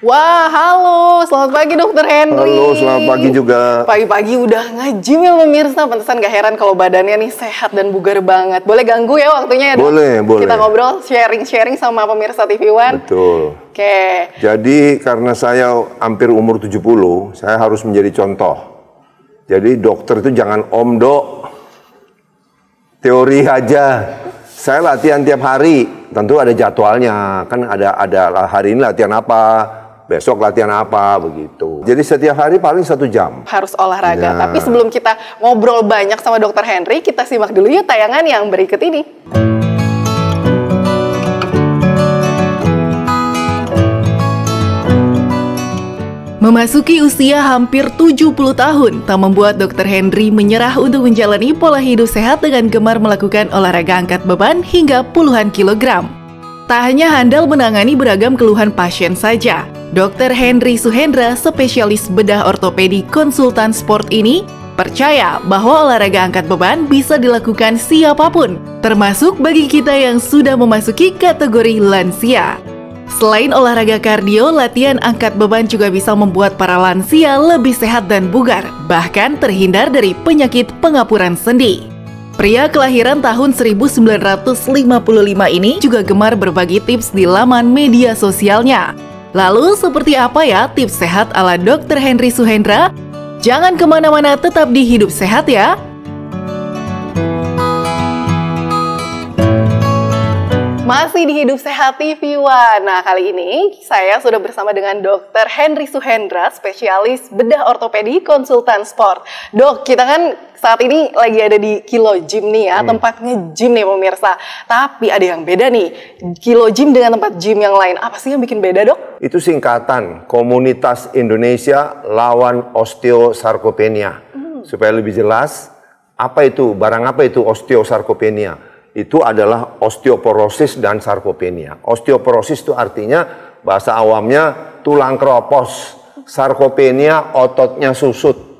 Wah, halo, selamat pagi Dokter Henry. Halo, selamat pagi juga. Pagi-pagi udah nge-gym ya pemirsa, pantesan gak heran kalau badannya nih sehat dan bugar banget. Boleh ganggu ya waktunya ya Dok? Boleh. Kita ngobrol, sharing-sharing sama pemirsa TV One. Betul. Oke. Jadi karena saya hampir umur 70, saya harus menjadi contoh. Jadi dokter itu jangan omdo, teori aja. Saya latihan tiap hari, tentu ada jadwalnya. Kan ada hari ini latihan apa, besok latihan apa, begitu. Jadi setiap hari paling 1 jam. Harus olahraga. Nah. Tapi sebelum kita ngobrol banyak sama Dokter Henry, kita simak dulu yuk tayangan yang berikut ini. Memasuki usia hampir 70 tahun, tak membuat Dokter Henry menyerah untuk menjalani pola hidup sehat dengan gemar melakukan olahraga angkat beban hingga puluhan kilogram. Tak hanya handal menangani beragam keluhan pasien saja, Dr. Henry Suhendra, spesialis bedah ortopedi konsultan sport ini, percaya bahwa olahraga angkat beban bisa dilakukan siapapun, termasuk bagi kita yang sudah memasuki kategori lansia. Selain olahraga kardio, latihan angkat beban juga bisa membuat para lansia lebih sehat dan bugar, bahkan terhindar dari penyakit pengapuran sendi. Pria kelahiran tahun 1955 ini juga gemar berbagi tips di laman media sosialnya. Lalu seperti apa ya tips sehat ala Dr. Henry Suhendra? Jangan kemana-mana, tetap di Hidup Sehat ya! Masih di Hidup Sehat TV One. Nah, kali ini saya sudah bersama dengan Dr. Henry Suhendra, spesialis bedah ortopedi konsultan sport. Dok, kita kan saat ini lagi ada di Kilo Gym nih ya, tempat nge-gym nih pemirsa. Tapi ada yang beda nih, Kilo Gym dengan tempat gym yang lain. Apa sih yang bikin beda, Dok? Itu singkatan Komunitas Indonesia Lawan Osteosarkopenia. Supaya lebih jelas, barang apa itu osteosarkopenia? Itu adalah osteoporosis dan sarkopenia. Osteoporosis itu artinya bahasa awamnya tulang keropos. Sarkopenia ototnya susut.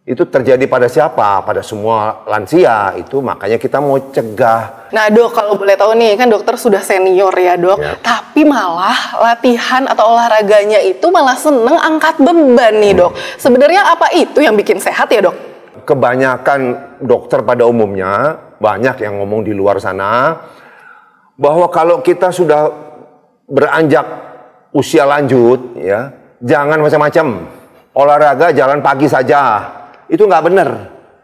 Itu terjadi pada siapa? Pada semua lansia. Itu makanya kita mau cegah. Nah Dok, kalau boleh tahu nih, kan dokter sudah senior ya Dok. Ya. Tapi malah latihan atau olahraganya itu malah seneng angkat beban nih Dok. Sebenarnya apa itu yang bikin sehat ya Dok? Kebanyakan dokter pada umumnya, banyak yang ngomong di luar sana, bahwa kalau kita sudah beranjak usia lanjut, ya, jangan macam-macam. Olahraga jalan pagi saja. Itu nggak benar.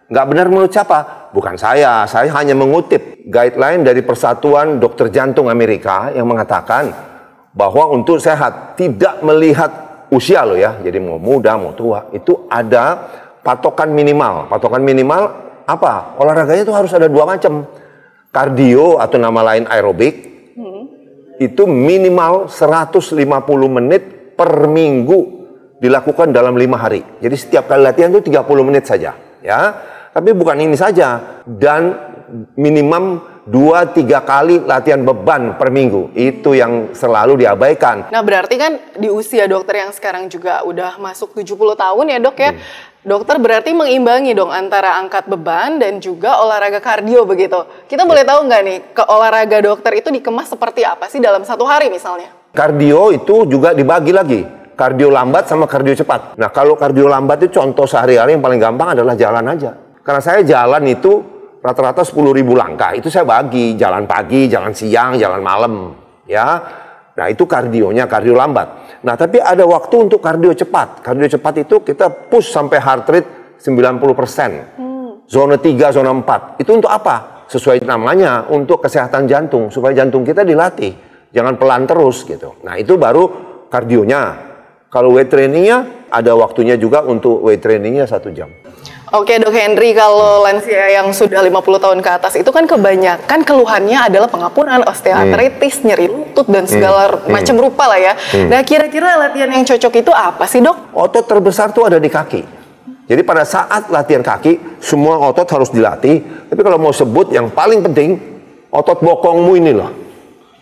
Nggak benar menurut siapa? Bukan saya hanya mengutip guideline dari Persatuan Dokter Jantung Amerika yang mengatakan bahwa untuk sehat, tidak melihat usia loh ya, jadi mau muda, mau tua, itu ada patokan minimal. Patokan minimal apa? Olahraganya itu harus ada 2 macam. Kardio atau nama lain aerobik, itu minimal 150 menit per minggu dilakukan dalam 5 hari. Jadi setiap kali latihan itu 30 menit saja. Ya. Tapi bukan ini saja. Dan minimum 2-3 kali latihan beban per minggu. Itu yang selalu diabaikan. Nah berarti kan di usia dokter yang sekarang juga udah masuk 70 tahun ya Dok ya. Dokter berarti mengimbangi dong antara angkat beban dan juga olahraga kardio begitu. Kita boleh tahu nggak nih, ke olahraga dokter itu dikemas seperti apa sih dalam 1 hari misalnya? Kardio itu juga dibagi lagi. Kardio lambat sama kardio cepat. Nah kalau kardio lambat itu contoh sehari-hari yang paling gampang adalah jalan aja. Karena saya jalan itu rata-rata 10.000 langkah. Itu saya bagi, jalan pagi, jalan siang, jalan malam. Ya. Nah itu kardionya, kardio lambat. Nah tapi ada waktu untuk kardio cepat. Kardio cepat itu kita push sampai heart rate 90%. Zona 3, zona 4. Itu untuk apa? Sesuai namanya, untuk kesehatan jantung. Supaya jantung kita dilatih. Jangan pelan terus gitu. Nah itu baru kardionya. Kalau weight trainingnya, ada waktunya juga untuk weight trainingnya 1 jam. Oke Dok Henry, kalau lansia yang sudah 50 tahun ke atas itu kan kebanyakan keluhannya adalah pengapuran, osteoartritis, nyeri lutut dan segala macam rupa lah ya. Nah kira-kira latihan yang cocok itu apa sih Dok? Otot terbesar tuh ada di kaki. Jadi pada saat latihan kaki, semua otot harus dilatih. Tapi kalau mau sebut yang paling penting, otot bokongmu ini loh.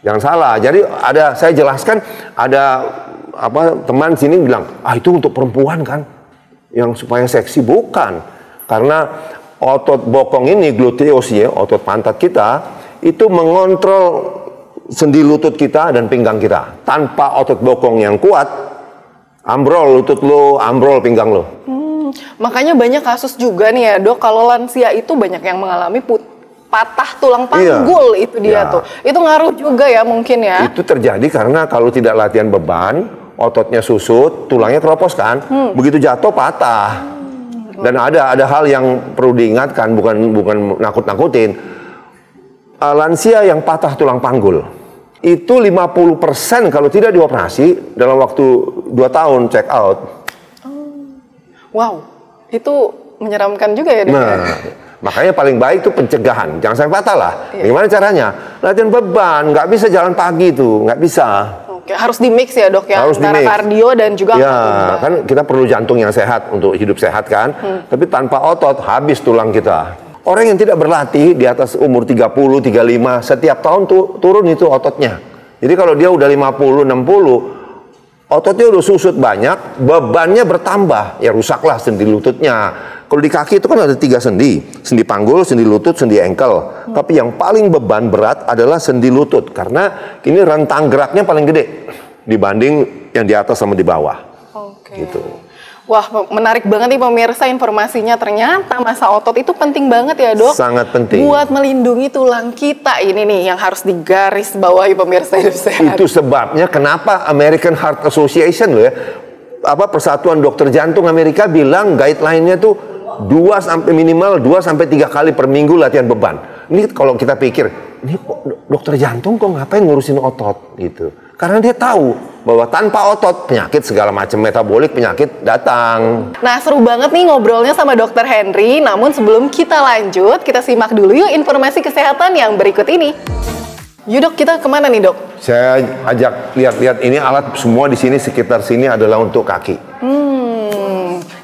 Jangan salah. Jadi saya jelaskan, ada teman sini bilang, itu untuk perempuan kan, yang supaya seksi. Bukan. Karena otot bokong ini, gluteus ya, otot pantat kita, itu mengontrol sendi lutut kita dan pinggang kita. Tanpa otot bokong yang kuat, Ambrol lutut lo, ambrol pinggang lo. Makanya banyak kasus juga nih ya dok, kalau lansia itu banyak yang mengalami patah tulang panggul, itu dia tuh. Itu ngaruh juga ya mungkin ya? Itu terjadi karena kalau tidak latihan beban, ototnya susut, tulangnya keropos kan, begitu jatuh patah. Dan ada hal yang perlu diingatkan, bukan nakut-nakutin. Lansia yang patah tulang panggul, itu 50% kalau tidak dioperasi dalam waktu 2 tahun check out. Wow, itu menyeramkan juga ya dok? Nah, makanya paling baik itu pencegahan, jangan sampai patah lah. Gimana caranya? Latihan beban, nggak bisa jalan pagi tuh, nggak bisa. Oke, harus di mix ya dok ya, harus antara kardio dan juga kan kita perlu jantung yang sehat untuk hidup sehat kan. Tapi tanpa otot habis tulang kita. Orang yang tidak berlatih di atas umur 30, 35 setiap tahun turun itu ototnya. Jadi kalau dia udah 50, 60 ototnya udah susut banyak, bebannya bertambah, ya rusaklah sendi lututnya. Kalau di kaki itu kan ada 3 sendi, sendi panggul, sendi lutut, sendi engkel. Tapi yang paling beban berat adalah sendi lutut, karena ini rentang geraknya paling gede dibanding yang di atas sama di bawah. Gitu. Wah, menarik banget nih pemirsa informasinya. Ternyata masa otot itu penting banget ya dok. Sangat penting. Buat melindungi tulang kita ini nih yang harus digaris bawahi pemirsa hidup sehat. Itu sebabnya kenapa American Heart Association loh ya, Persatuan Dokter Jantung Amerika bilang guideline-nya tuh minimal 2 sampai 3 kali per minggu latihan beban. Ini kalau kita pikir, ini dokter jantung kok ngapain ngurusin otot gitu. Karena dia tahu bahwa tanpa otot penyakit segala macam metabolik penyakit datang. Nah, seru banget nih ngobrolnya sama Dokter Henry. Namun sebelum kita lanjut, kita simak dulu yuk informasi kesehatan yang berikut ini. Yuk dok, kita kemana nih dok? Saya ajak lihat-lihat ini alat semua di sini sekitar sini adalah untuk kaki.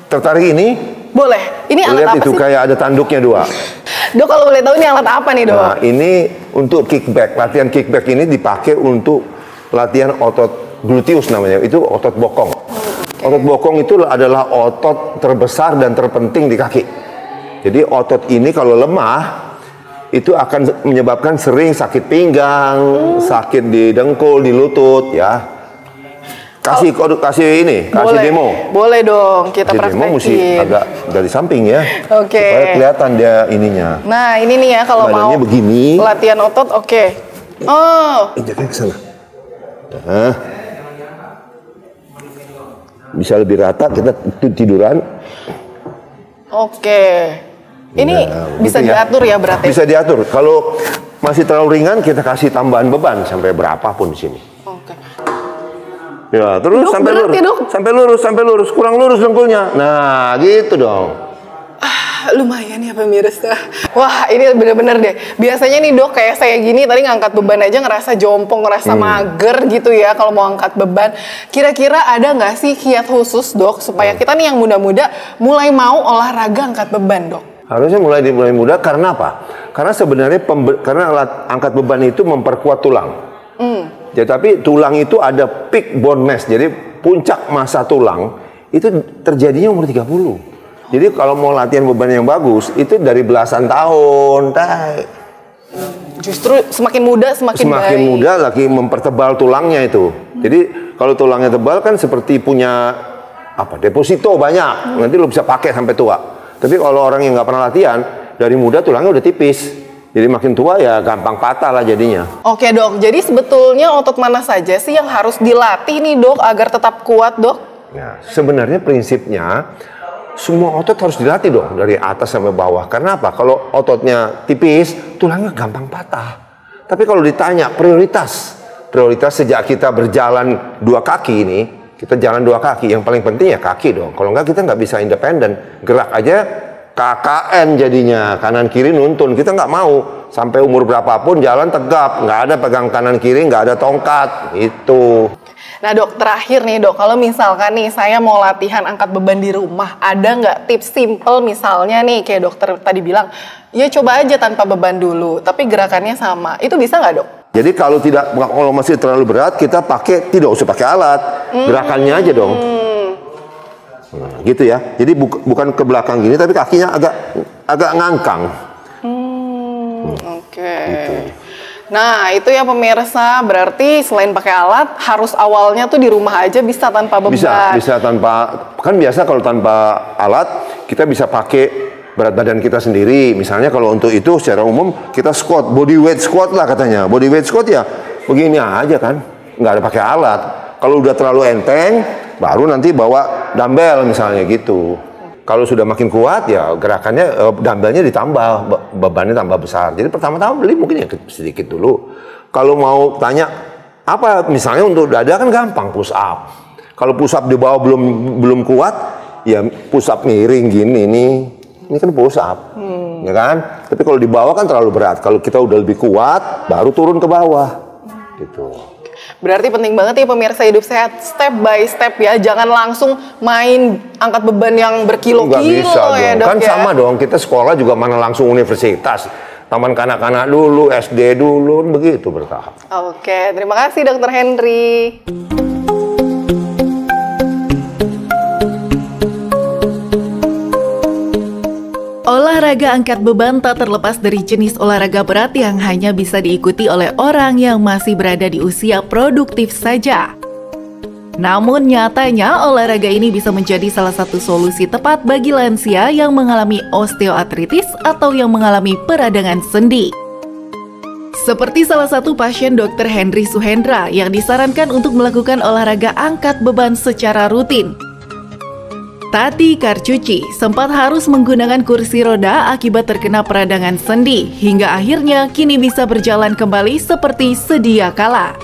Tertarik ini? Boleh. Ini alat lihat apa itu sih? Kayak ada tanduknya 2. Dok, kalau boleh tahu ini alat apa nih dok? Nah, ini untuk kickback. Latihan kickback ini dipakai untuk latihan otot gluteus namanya. Itu otot bokong. Otot bokong itu adalah otot terbesar dan terpenting di kaki. Jadi otot ini kalau lemah itu akan menyebabkan sering sakit pinggang, sakit di dengkul, di lutut ya. Kasih demo. Boleh dong, kita praktekin. Demo mesti agak dari samping ya. Supaya kelihatan dia ininya. Nah, ini nih ya kalau mau begini. Latihan otot, Oh. Injaknya ke sana. Nah. Bisa lebih rata, kita tiduran. Ini bisa diatur ya berarti? Bisa diatur. Kalau masih terlalu ringan, kita kasih tambahan beban sampai berapapun di sini. Ya, terus sampai lurus, sampai lurus, kurang lurus dengkulnya. Nah, gitu dong. Lumayan ya pemirsa. Wah, ini bener-bener deh. Biasanya nih dok, kayak saya gini tadi ngangkat beban aja ngerasa jompo, ngerasa mager gitu ya kalau mau angkat beban. Kira-kira ada nggak sih kiat khusus dok supaya kita nih yang muda-muda mulai mau olahraga angkat beban dok? Harusnya mulai muda karena apa? Karena sebenarnya karena alat angkat beban itu memperkuat tulang. Ya, tapi tulang itu ada peak bone mass, jadi puncak massa tulang itu terjadinya umur 30. Jadi kalau mau latihan beban yang bagus itu dari belasan tahun. Justru semakin muda semakin baik. Muda lagi mempertebal tulangnya itu. Jadi kalau tulangnya tebal kan seperti punya deposito banyak. Nanti lo bisa pakai sampai tua. Tapi kalau orang yang nggak pernah latihan dari muda tulangnya udah tipis. Jadi makin tua ya gampang patah lah jadinya. Oke dok, jadi sebetulnya otot mana saja sih yang harus dilatih nih dok agar tetap kuat dok? Nah, sebenarnya prinsipnya semua otot harus dilatih dong dari atas sampai bawah. Karena apa? Kalau ototnya tipis, tulangnya gampang patah. Tapi kalau ditanya prioritas sejak kita berjalan 2 kaki ini, kita jalan 2 kaki, yang paling penting ya kaki dong. Kalau enggak kita nggak bisa independen, gerak aja KKN jadinya, kanan kiri nuntun. Kita nggak mau sampai umur berapapun jalan tegap, nggak ada pegang kanan kiri, nggak ada tongkat itu. Nah dok, terakhir nih dok, kalau misalkan nih saya mau latihan angkat beban di rumah, ada nggak tips simple misalnya nih kayak dokter tadi bilang, ya coba aja tanpa beban dulu, tapi gerakannya sama, itu bisa nggak dok? Jadi kalau masih terlalu berat, kita tidak usah pakai alat, gerakannya aja dong. Nah, gitu ya. Jadi bukan ke belakang gini, tapi kakinya agak ngangkang. Gitu. Nah, itu ya pemirsa, berarti selain pakai alat, harus awalnya tuh di rumah aja bisa tanpa beban. Bisa tanpa, kan biasa kalau tanpa alat, kita bisa pakai berat badan kita sendiri. Misalnya kalau untuk itu secara umum, kita squat, body weight squat lah katanya. Body weight squat ya begini aja kan, nggak ada pakai alat. Kalau udah terlalu enteng, baru nanti bawa dumbbell misalnya gitu. Kalau sudah makin kuat ya gerakannya dumbbellnya ditambah, bebannya tambah besar. Jadi pertama-tama beli mungkin ya sedikit dulu. Kalau mau tanya apa misalnya untuk dada kan gampang push up. Kalau push up di bawah belum kuat ya push up miring gini ini kan push up. Ya kan? Tapi kalau di bawah kan terlalu berat. Kalau kita udah lebih kuat baru turun ke bawah. Gitu. Berarti penting banget ya pemirsa Hidup Sehat, step by step ya, jangan langsung main angkat beban yang berkilo-kilo ya dok. Kan ya? Sama dong, kita sekolah juga mana langsung universitas, taman kanak-kanak dulu, SD dulu, begitu bertahap. Oke, terima kasih Dokter Henry. Olahraga angkat beban tak terlepas dari jenis olahraga berat yang hanya bisa diikuti oleh orang yang masih berada di usia produktif saja. Namun nyatanya olahraga ini bisa menjadi salah satu solusi tepat bagi lansia yang mengalami osteoartritis atau yang mengalami peradangan sendi. Seperti salah satu pasien Dr. Henry Suhendra yang disarankan untuk melakukan olahraga angkat beban secara rutin. Tati Karcuci sempat harus menggunakan kursi roda akibat terkena peradangan sendi, hingga akhirnya kini bisa berjalan kembali seperti sedia kala.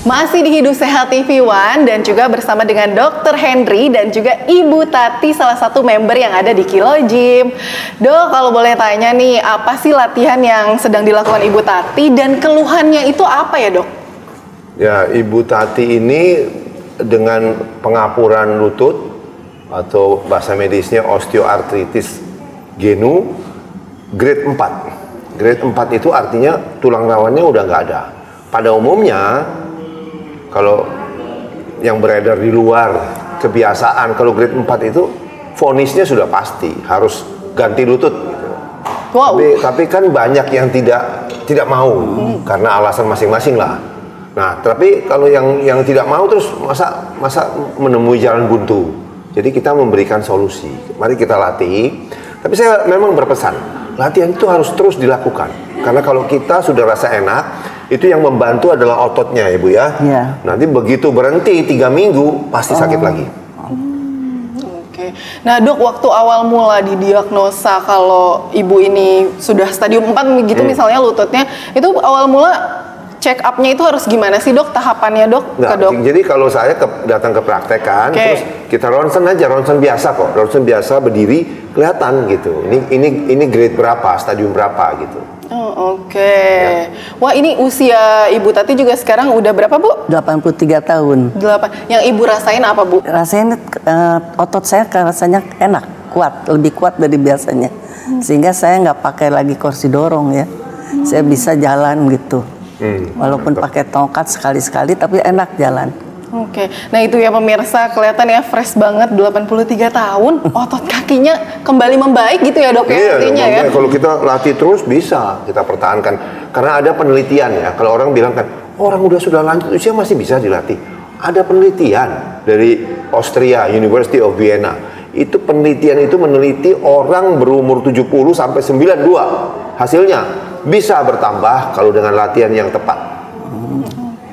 Masih di Hidup Sehat TV One dan juga bersama dengan Dr. Henry dan juga Ibu Tati, salah satu member yang ada di Kilo Gym. Dok, kalau boleh tanya nih, apa sih latihan yang sedang dilakukan Ibu Tati dan keluhannya itu apa ya dok? Ya, Ibu Tati ini dengan pengapuran lutut atau bahasa medisnya osteoartritis genu grade 4. Grade 4 itu artinya tulang rawannya udah nggak ada. Pada umumnya kalau yang beredar di luar kebiasaan, kalau grade 4 itu vonisnya sudah pasti harus ganti lutut gitu. Wow. Tapi kan banyak yang tidak mau karena alasan masing-masing lah. Nah, tapi kalau yang tidak mau terus masa menemui jalan buntu. Jadi kita memberikan solusi. Mari kita latih. Tapi saya memang berpesan, latihan itu harus terus dilakukan. Karena kalau kita sudah rasa enak, itu yang membantu adalah ototnya, Ibu ya. Iya. Nanti begitu berhenti 3 minggu pasti sakit lagi. Nah dok, waktu awal mula didiagnosa kalau ibu ini sudah stadium 4 gitu misalnya lututnya, itu awal mula check up-nya itu harus gimana sih dok, tahapannya dok? Nah, dok? Jadi kalau saya datang ke praktek kan, terus kita ronsen aja, ronsen biasa kok, ronsen biasa berdiri kelihatan gitu. Ini grade berapa, stadium berapa gitu. Oh, oke. Ya. Wah, ini usia Ibu Tati juga sekarang udah berapa Bu? 83 tahun. 8. Yang Ibu rasain apa Bu? Rasanya otot saya rasanya enak, kuat, lebih kuat dari biasanya. Sehingga saya nggak pakai lagi kursi dorong ya. Saya bisa jalan gitu. Walaupun pakai tongkat sekali-sekali tapi enak jalan. Oke. Nah itu ya pemirsa, kelihatan ya fresh banget, 83 tahun, otot kakinya kembali membaik gitu ya dok ya, artinya ya. Kalau kita latih terus bisa kita pertahankan. Karena ada penelitian ya, kalau orang bilang kan orang sudah lanjut usia masih bisa dilatih. Ada penelitian dari Austria, University of Vienna. Itu penelitian itu meneliti orang berumur 70 sampai 92. Hasilnya bisa bertambah kalau dengan latihan yang tepat.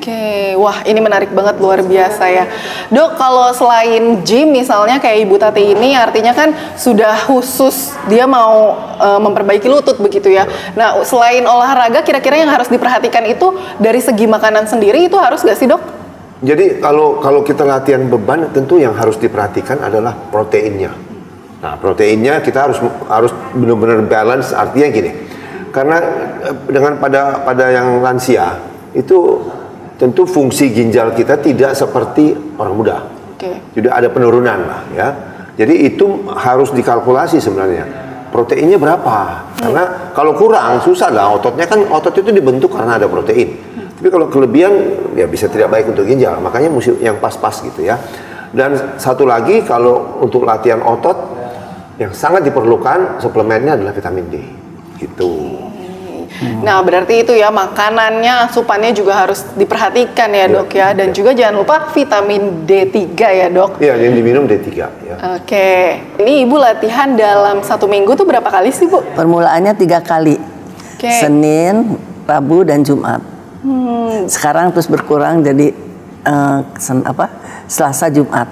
Oke, wah ini menarik banget, luar biasa ya. Dok, kalau selain gym misalnya kayak Ibu Tati ini artinya kan sudah khusus dia mau memperbaiki lutut begitu ya. Nah, selain olahraga kira-kira yang harus diperhatikan itu dari segi makanan sendiri itu harus gak sih dok? Jadi kalau kita latihan beban tentu yang harus diperhatikan adalah proteinnya. Nah, proteinnya kita harus benar-benar balance, artinya gini. Karena dengan pada yang lansia itu tentu fungsi ginjal kita tidak seperti orang muda. Jadi ada penurunan lah ya. Jadi itu harus dikalkulasi sebenarnya. Proteinnya berapa? Karena kalau kurang susah lah, otot itu dibentuk karena ada protein. Tapi kalau kelebihan ya bisa tidak baik untuk ginjal. Makanya mesti yang pas-pas gitu ya. Dan satu lagi kalau untuk latihan otot Yang sangat diperlukan suplemennya adalah vitamin D. Gitu. Nah, berarti itu ya, makanannya, asupannya juga harus diperhatikan ya, Dok ya. Dan juga jangan lupa vitamin D3 ya, Dok. Iya, yang diminum D3 ya. Oke. Ini Ibu latihan dalam 1 minggu tuh berapa kali sih, Bu? Permulaannya 3 kali. Senin, Rabu, dan Jumat. Sekarang terus berkurang jadi Selasa, Jumat.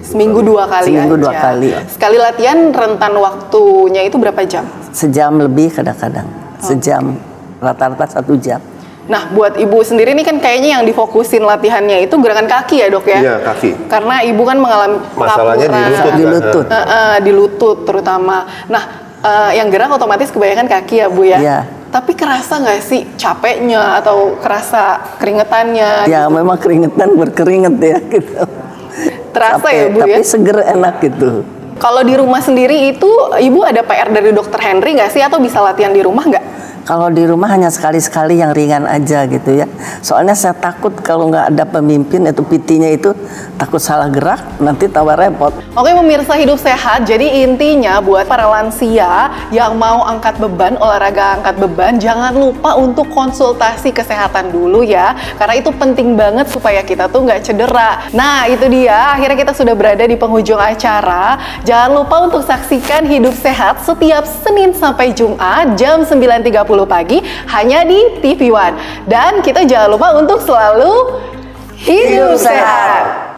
Seminggu 2 kali Seminggu aja. 2 kali. Sekali latihan rentan waktunya itu berapa jam? Sejam lebih kadang-kadang. Sejam, rata-rata 1 jam. Nah, buat Ibu sendiri ini kan kayaknya yang difokusin latihannya itu gerakan kaki ya, Dok ya? Iya, kaki. Karena Ibu kan mengalami masalahnya di lutut. Di lutut. Di lutut terutama. Nah, yang gerak otomatis kebanyakan kaki ya, Bu ya? Iya. Tapi kerasa nggak sih capeknya atau kerasa keringetannya? Ya, gitu? memang keringetan berkeringet ya gitu. Terasa Capek, ya, Bu ya? tapi seger enak gitu. Kalau di rumah sendiri itu, Ibu ada PR dari Dokter Henry nggak sih? Atau bisa latihan di rumah nggak? Kalau di rumah hanya sekali-sekali yang ringan aja gitu ya. Soalnya saya takut kalau nggak ada pemimpin itu PT-nya itu takut salah gerak nanti tambah repot. Oke pemirsa Hidup Sehat, jadi intinya buat para lansia yang mau angkat beban, olahraga angkat beban, jangan lupa untuk konsultasi kesehatan dulu ya. Karena itu penting banget supaya kita tuh nggak cedera. Nah itu dia, akhirnya kita sudah berada di penghujung acara. Jangan lupa untuk saksikan Hidup Sehat setiap Senin sampai Jumat jam 9.30 pagi hanya di TV One. Dan kita jangan lupa untuk selalu hidup sehat.